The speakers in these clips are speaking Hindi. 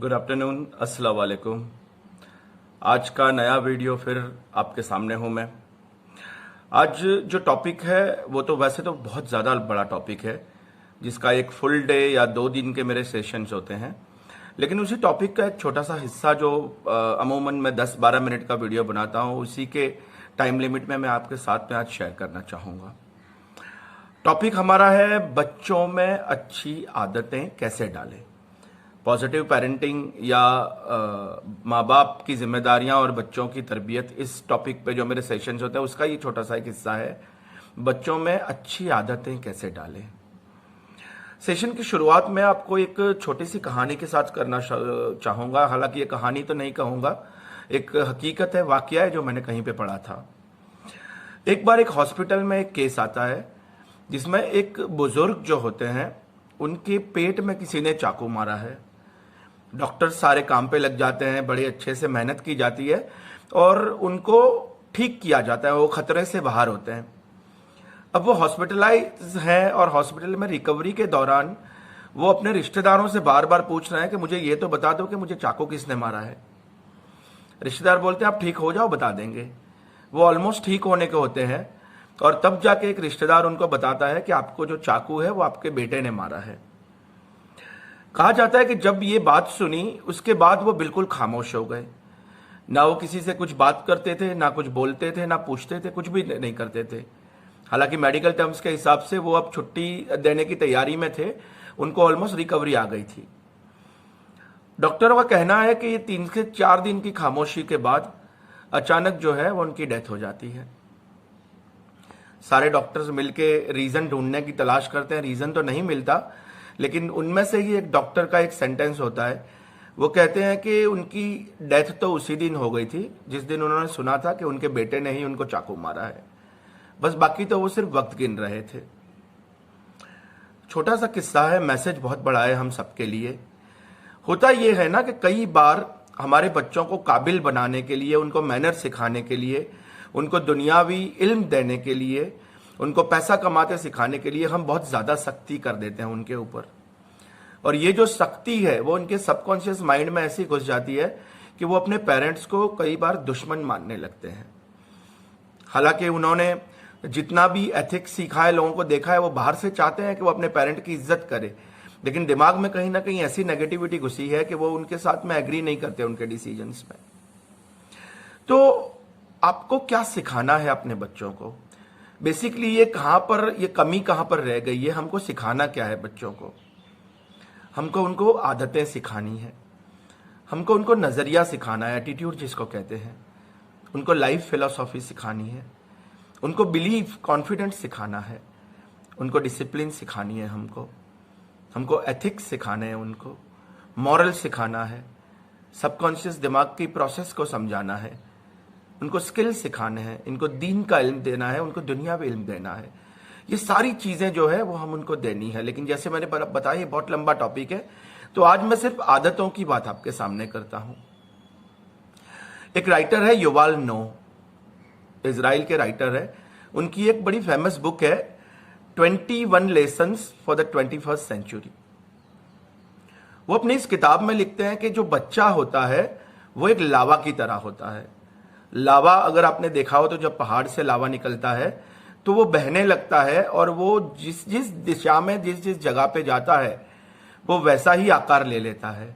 गुड आफ्टरनून, अस्सलाम वालेकुम। आज का नया वीडियो फिर आपके सामने हूं मैं। आज जो टॉपिक है वो तो वैसे तो बहुत ज़्यादा बड़ा टॉपिक है, जिसका एक फुल डे या 2 दिन के मेरे सेशंस होते हैं। लेकिन उसी टॉपिक का एक छोटा सा हिस्सा जो अमूमन मैं 10-12 मिनट का वीडियो बनाता हूं, उसी के टाइम लिमिट में मैं आपके साथ में आज शेयर करना चाहूँगा। टॉपिक हमारा है बच्चों में अच्छी आदतें कैसे डालें। पॉजिटिव पेरेंटिंग या माँ बाप की जिम्मेदारियां और बच्चों की तरबियत, इस टॉपिक पे जो मेरे सेशंस होते हैं उसका ये छोटा सा एक हिस्सा है, बच्चों में अच्छी आदतें कैसे डालें। सेशन की शुरुआत में आपको एक छोटी सी कहानी के साथ करना चाहूँगा। हालांकि ये कहानी तो नहीं कहूँगा, एक हकीकत है, वाकया है जो मैंने कहीं पे पढ़ा था। एक बार एक हॉस्पिटल में एक केस आता है जिसमें एक बुजुर्ग जो होते हैं उनके पेट में किसी ने चाकू मारा है। डॉक्टर सारे काम पे लग जाते हैं, बड़े अच्छे से मेहनत की जाती है और उनको ठीक किया जाता है, वो खतरे से बाहर होते हैं। अब वो हॉस्पिटलाइज हैं और हॉस्पिटल में रिकवरी के दौरान वो अपने रिश्तेदारों से बार बार पूछ रहे हैं कि मुझे ये तो बता दो कि मुझे चाकू किसने मारा है। रिश्तेदार बोलते हैं आप ठीक हो जाओ, बता देंगे। वो ऑलमोस्ट ठीक होने के होते हैं और तब जाके एक रिश्तेदार उनको बताता है कि आपको जो चाकू है वो आपके बेटे ने मारा है। कहा जाता है कि जब ये बात सुनी उसके बाद वो बिल्कुल खामोश हो गए। ना वो किसी से कुछ बात करते थे, ना कुछ बोलते थे, ना पूछते थे, कुछ भी नहीं करते थे। हालांकि मेडिकल टर्म्स के हिसाब से वो अब छुट्टी देने की तैयारी में थे, उनको ऑलमोस्ट रिकवरी आ गई थी। डॉक्टरों का कहना है कि ये 3 से 4 दिन की खामोशी के बाद अचानक जो है वो उनकी डेथ हो जाती है। सारे डॉक्टर्स मिलके रीजन ढूंढने की तलाश करते हैं, रीजन तो नहीं मिलता, लेकिन उनमें से ही एक डॉक्टर का एक सेंटेंस होता है। वो कहते हैं कि उनकी डेथ तो उसी दिन हो गई थी जिस दिन उन्होंने सुना था कि उनके बेटे ने ही उनको चाकू मारा है। बस बाकी तो वो सिर्फ वक्त गिन रहे थे। छोटा सा किस्सा है, मैसेज बहुत बड़ा है हम सबके लिए। होता ये है ना कि कई बार हमारे बच्चों को काबिल बनाने के लिए, उनको मैनर सिखाने के लिए, उनको दुनियावी इल्म देने के लिए, उनको पैसा कमाते सिखाने के लिए हम बहुत ज़्यादा सख्ती कर देते हैं उनके ऊपर। और ये जो सख्ती है वो उनके सबकॉन्शियस माइंड में ऐसी घुस जाती है कि वो अपने पेरेंट्स को कई बार दुश्मन मानने लगते हैं। हालांकि उन्होंने जितना भी एथिक्स सीखा है, लोगों को देखा है, वो बाहर से चाहते हैं कि वो अपने पेरेंट की इज्जत करे, लेकिन दिमाग में कहीं ना कहीं ऐसी नेगेटिविटी घुसी है कि वो उनके साथ में एग्री नहीं करते उनके डिसीजंस में। तो आपको क्या सिखाना है अपने बच्चों को? बेसिकली ये कमी कहां पर रह गई है, हमको सिखाना क्या है बच्चों को? हमको उनको आदतें सिखानी है, हमको उनको नजरिया सिखाना है, एटीट्यूड जिसको कहते हैं, उनको लाइफ फिलॉसफी सिखानी है, उनको बिलीफ, कॉन्फिडेंस सिखाना है, उनको डिसिप्लिन सिखानी है, हमको एथिक्स सिखाने हैं, उनको मॉरल सिखाना है, सबकॉन्शियस दिमाग की प्रोसेस को समझाना है, उनको स्किल सिखाने हैं, इनको दीन का इल्म देना है, उनको दुनियावी इल्म देना है। ये सारी चीजें जो है वो हम उनको देनी है। लेकिन जैसे मैंने बताया ये बहुत लंबा टॉपिक है, तो आज मैं सिर्फ आदतों की बात आपके सामने करता हूं। एक राइटर है युवाल नो, इजराइल के राइटर है। उनकी एक बड़ी फेमस बुक है 21 lessons for the 21st century. वो अपनी इस किताब में लिखते हैं कि जो बच्चा होता है वो एक लावा की तरह होता है। लावा अगर आपने देखा हो तो जब पहाड़ से लावा निकलता है तो वो बहने लगता है और वो जिस जिस दिशा में जिस जिस जगह पे जाता है वो वैसा ही आकार ले लेता है।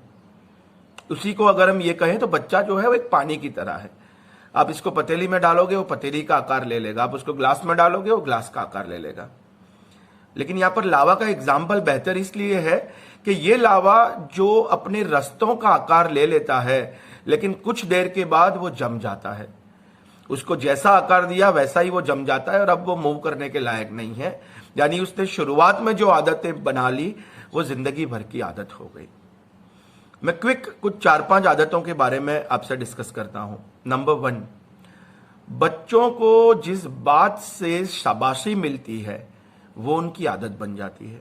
उसी को अगर हम ये कहें तो बच्चा जो है वो एक पानी की तरह है। आप इसको पतीली में डालोगे वो पतीली का आकार ले लेगा, आप उसको ग्लास में डालोगे वो ग्लास का आकार ले लेगा। लेकिन यहां पर लावा का एग्जाम्पल बेहतर इसलिए है कि ये लावा जो अपने रस्तों का आकार ले लेता है, लेकिन कुछ देर के बाद वो जम जाता है। उसको जैसा आकार दिया वैसा ही वो जम जाता है और अब वो मूव करने के लायक नहीं है। यानी उसने शुरुआत में जो आदतें बना ली वो जिंदगी भर की आदत हो गई। मैं क्विक कुछ 4-5 आदतों के बारे में आपसे डिस्कस करता हूं। नंबर 1, बच्चों को जिस बात से शाबाशी मिलती है वो उनकी आदत बन जाती है।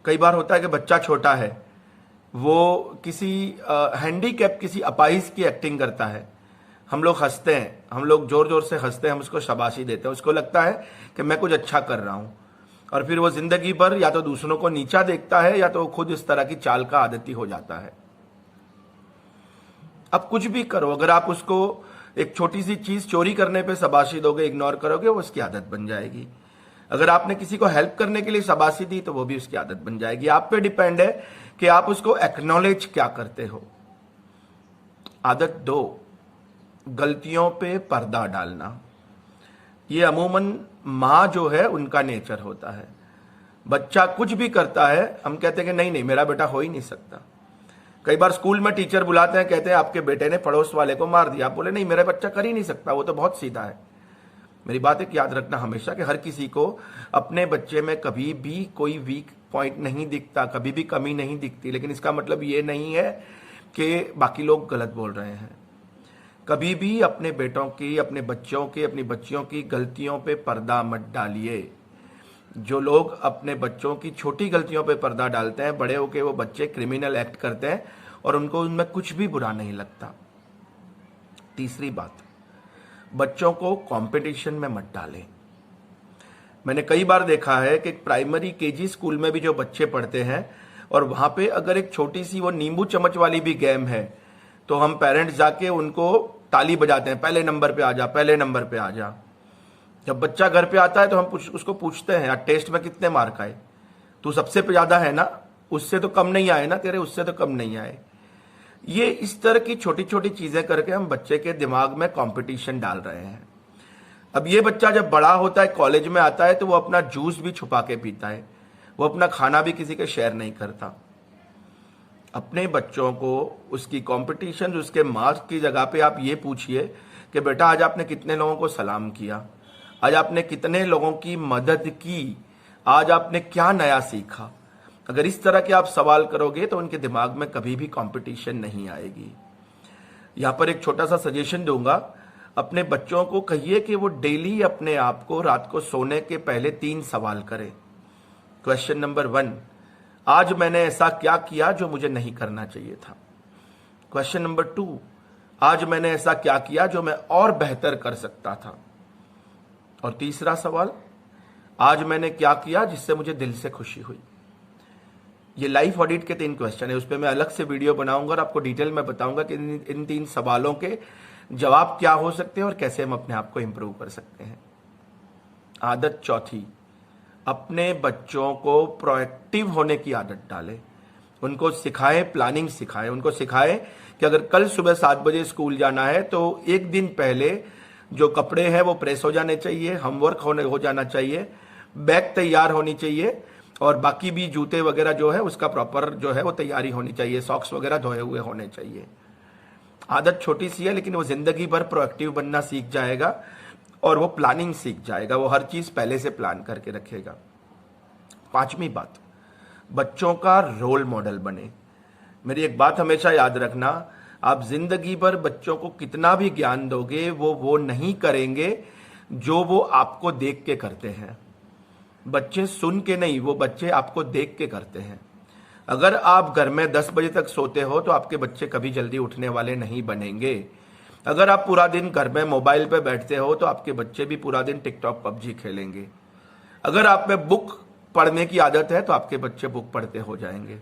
कई बार होता है कि बच्चा छोटा है, वो किसी हैंडीकैप, किसी अपाहिज की एक्टिंग करता है, हम लोग हंसते हैं, हम लोग जोर जोर से हंसते हैं, हम उसको शाबाशी देते हैं, उसको लगता है कि मैं कुछ अच्छा कर रहा हूं। और फिर वो जिंदगी भर या तो दूसरों को नीचा देखता है या तो खुद इस तरह की चाल का आदती हो जाता है। अब कुछ भी करो, अगर आप उसको एक छोटी सी चीज चोरी करने पे शाबाशी दोगे, इग्नोर करोगे, वो उसकी आदत बन जाएगी। अगर आपने किसी को हेल्प करने के लिए शाबाशी दी तो वो भी उसकी आदत बन जाएगी। आप पे डिपेंड है कि आप उसको एक्नॉलेज क्या करते हो। आदत 2, गलतियों पे पर्दा डालना। ये अमूमन माँ जो है उनका नेचर होता है। बच्चा कुछ भी करता है, हम कहते हैं कि नहीं नहीं मेरा बेटा हो ही नहीं सकता। कई बार स्कूल में टीचर बुलाते हैं, कहते हैं आपके बेटे ने पड़ोस वाले को मार दिया। आप बोले नहीं मेरा बच्चा कर ही नहीं सकता, वो तो बहुत सीधा है। मेरी बात एक याद रखना हमेशा कि हर किसी को अपने बच्चे में कभी भी कोई वीक पॉइंट नहीं दिखता, कभी भी कमी नहीं दिखती, लेकिन इसका मतलब ये नहीं है कि बाकी लोग गलत बोल रहे हैं। कभी भी अपने बेटों की, अपने बच्चों की, अपनी बच्चियों की गलतियों पे पर्दा मत डालिए। जो लोग अपने बच्चों की छोटी गलतियों पे पर्दा डालते हैं, बड़े होके वो बच्चे क्रिमिनल एक्ट करते हैं और उनको उनमें कुछ भी बुरा नहीं लगता। तीसरी बात, बच्चों को कंपटीशन में मत डालें। मैंने कई बार देखा है कि प्राइमरी केजी स्कूल में भी जो बच्चे पढ़ते हैं और वहां पे अगर एक छोटी सी वो नींबू चम्मच वाली भी गेम है तो हम पेरेंट्स जाके उनको ताली बजाते हैं, पहले नंबर पे आ जा, पहले नंबर पे आ जा। जब बच्चा घर पे आता है तो हम उसको पूछते हैं यार टेस्ट में कितने मार्क आए, तू सबसे ज्यादा है ना, उससे तो कम नहीं आए ना तेरे, उससे तो कम नहीं आए। ये इस तरह की छोटी छोटी चीजें करके हम बच्चे के दिमाग में कंपटीशन डाल रहे हैं। अब ये बच्चा जब बड़ा होता है, कॉलेज में आता है, तो वो अपना जूस भी छुपा के पीता है, वो अपना खाना भी किसी के शेयर नहीं करता। अपने बच्चों को उसकी कंपटीशन, उसके मार्क्स की जगह पे आप ये पूछिए कि बेटा आज आपने कितने लोगों को सलाम किया, आज आपने कितने लोगों की मदद की, आज आपने क्या नया सीखा। अगर इस तरह के आप सवाल करोगे तो उनके दिमाग में कभी भी कंपटीशन नहीं आएगी। यहां पर एक छोटा सा सजेशन दूंगा, अपने बच्चों को कहिए कि वो डेली अपने आप को रात को सोने के पहले 3 सवाल करें। क्वेश्चन नंबर 1, आज मैंने ऐसा क्या किया जो मुझे नहीं करना चाहिए था। क्वेश्चन नंबर 2, आज मैंने ऐसा क्या किया जो मैं और बेहतर कर सकता था। और तीसरा सवाल, आज मैंने क्या किया जिससे मुझे दिल से खुशी हुई। ये लाइफ ऑडिट के 3 क्वेश्चन है, उस पर मैं अलग से वीडियो बनाऊंगा और आपको डिटेल में बताऊंगा कि इन 3 सवालों के जवाब क्या हो सकते हैं और कैसे हम अपने आप को इंप्रूव कर सकते हैं। आदत 4, अपने बच्चों को प्रोएक्टिव होने की आदत डालें। उनको सिखाएं, प्लानिंग सिखाएं। उनको सिखाएं कि अगर कल सुबह 7 बजे स्कूल जाना है तो एक दिन पहले जो कपड़े हैं वो प्रेस हो जाने चाहिए, होमवर्क हो जाना चाहिए, बैग तैयार होनी चाहिए और बाकी भी जूते वगैरह जो है उसका प्रॉपर जो है वो तैयारी होनी चाहिए, सॉक्स वगैरह धोए हुए होने चाहिए। आदत छोटी सी है लेकिन वो जिंदगी भर प्रोएक्टिव बनना सीख जाएगा और वो प्लानिंग सीख जाएगा, वो हर चीज पहले से प्लान करके रखेगा। 5वीं बात, बच्चों का रोल मॉडल बने। मेरी एक बात हमेशा याद रखना, आप जिंदगी भर बच्चों को कितना भी ज्ञान दोगे वो नहीं करेंगे जो वो आपको देख के करते हैं। बच्चे सुन के नहीं, वो बच्चे आपको देख के करते हैं। अगर आप घर में 10 बजे तक सोते हो तो आपके बच्चे कभी जल्दी उठने वाले नहीं बनेंगे। अगर आप पूरा दिन घर में मोबाइल पे बैठते हो तो आपके बच्चे भी पूरा दिन टिकटॉक पबजी खेलेंगे। अगर आप में बुक पढ़ने की आदत है तो आपके बच्चे बुक पढ़ते हो जाएंगे।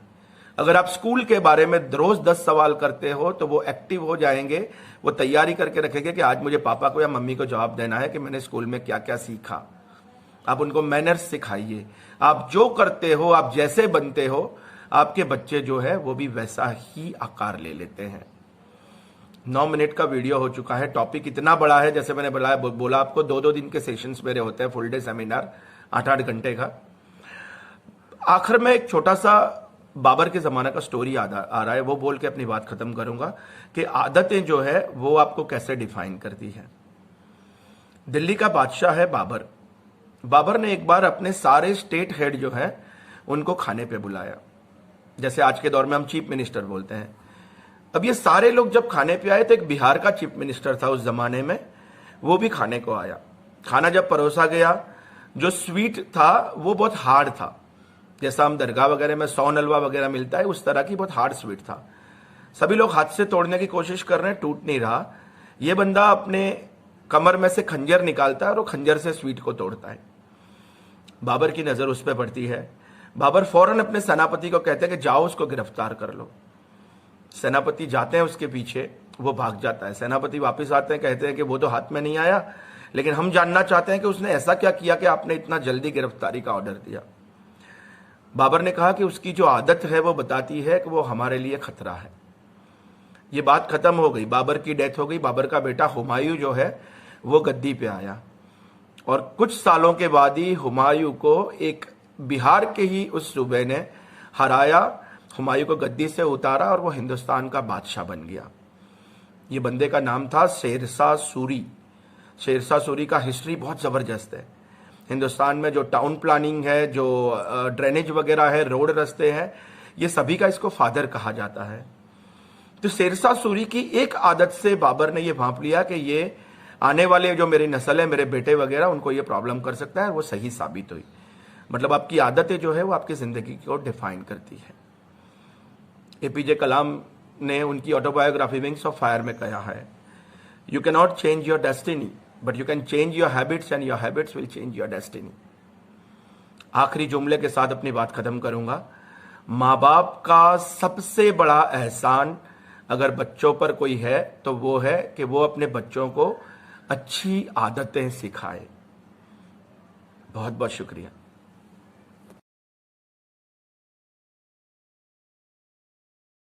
अगर आप स्कूल के बारे में रोज 10 सवाल करते हो तो वो एक्टिव हो जाएंगे, वो तैयारी करके रखेंगे कि आज मुझे पापा को या मम्मी को जवाब देना है कि मैंने स्कूल में क्या क्या सीखा। आप उनको मैनर्स सिखाइए। आप जो करते हो, आप जैसे बनते हो, आपके बच्चे जो है वो भी वैसा ही आकार ले लेते हैं। 9 मिनट का वीडियो हो चुका है। टॉपिक इतना बड़ा है, जैसे मैंने बोला आपको 2-2 दिन के सेशंस मेरे होते हैं, फुल डे सेमिनार 8-8 घंटे का। आखिर में एक छोटा सा बाबर के जमाना का स्टोरी आ रहा है, वो बोल के अपनी बात खत्म करूंगा कि आदतें जो है वो आपको कैसे डिफाइन करती है। दिल्ली का बादशाह है बाबर। बाबर ने एक बार अपने सारे स्टेट हेड जो है उनको खाने पे बुलाया, जैसे आज के दौर में हम चीफ मिनिस्टर बोलते हैं। अब ये सारे लोग जब खाने पे आए तो एक बिहार का चीफ मिनिस्टर था उस जमाने में, वो भी खाने को आया। खाना जब परोसा गया, जो स्वीट था वो बहुत हार्ड था, जैसा हम दरगाह वगैरह में सौन हलवा वगैरह मिलता है उस तरह की बहुत हार्ड स्वीट था। सभी लोग हाथ से तोड़ने की कोशिश कर रहे हैं, टूट नहीं रहा। ये बंदा अपने कमर में से खंजर निकालता है और वो खंजर से स्वीट को तोड़ता है। बाबर की नज़र उस पर पड़ती है। बाबर फौरन अपने सेनापति को कहते हैं कि जाओ उसको गिरफ्तार कर लो। सेनापति जाते हैं उसके पीछे, वो भाग जाता है। सेनापति वापस आते हैं, कहते हैं कि वो तो हाथ में नहीं आया, लेकिन हम जानना चाहते हैं कि उसने ऐसा क्या किया कि आपने इतना जल्दी गिरफ्तारी का ऑर्डर दिया। बाबर ने कहा कि उसकी जो आदत है वो बताती है कि वो हमारे लिए खतरा है। ये बात खत्म हो गई, बाबर की डेथ हो गई। बाबर का बेटा हुमायूं जो है वो गद्दी पे आया, और कुछ सालों के बाद ही हुमायूं को एक बिहार के ही उस सूबे ने हराया, हुमायूं को गद्दी से उतारा और वो हिंदुस्तान का बादशाह बन गया। ये बंदे का नाम था शेरशाह सूरी। शेरशाह सूरी का हिस्ट्री बहुत ज़बरदस्त है। हिंदुस्तान में जो टाउन प्लानिंग है, जो ड्रेनेज वगैरह है, रोड रास्ते हैं, ये सभी का इसको फादर कहा जाता है। तो शेरशाह सूरी की एक आदत से बाबर ने ये भांप लिया कि ये आने वाले जो मेरी नस्ल है, मेरे बेटे वगैरह, उनको ये प्रॉब्लम कर सकता है। वो सही साबित हुई। मतलब आपकी आदतें जो है वो आपकी ज़िंदगी को डिफाइन करती है। एपीजे कलाम ने उनकी ऑटोबायोग्राफी विंग्स ऑफ फायर में कहा है, you can not change your destiny but you can change your habits and your habits will change your destiny. आखिरी जुमले के साथ अपनी बात खत्म करूंगा। माँ बाप का सबसे बड़ा एहसान अगर बच्चों पर कोई है तो वो है कि वो अपने बच्चों को अच्छी आदतें सिखाए। बहुत बहुत शुक्रिया।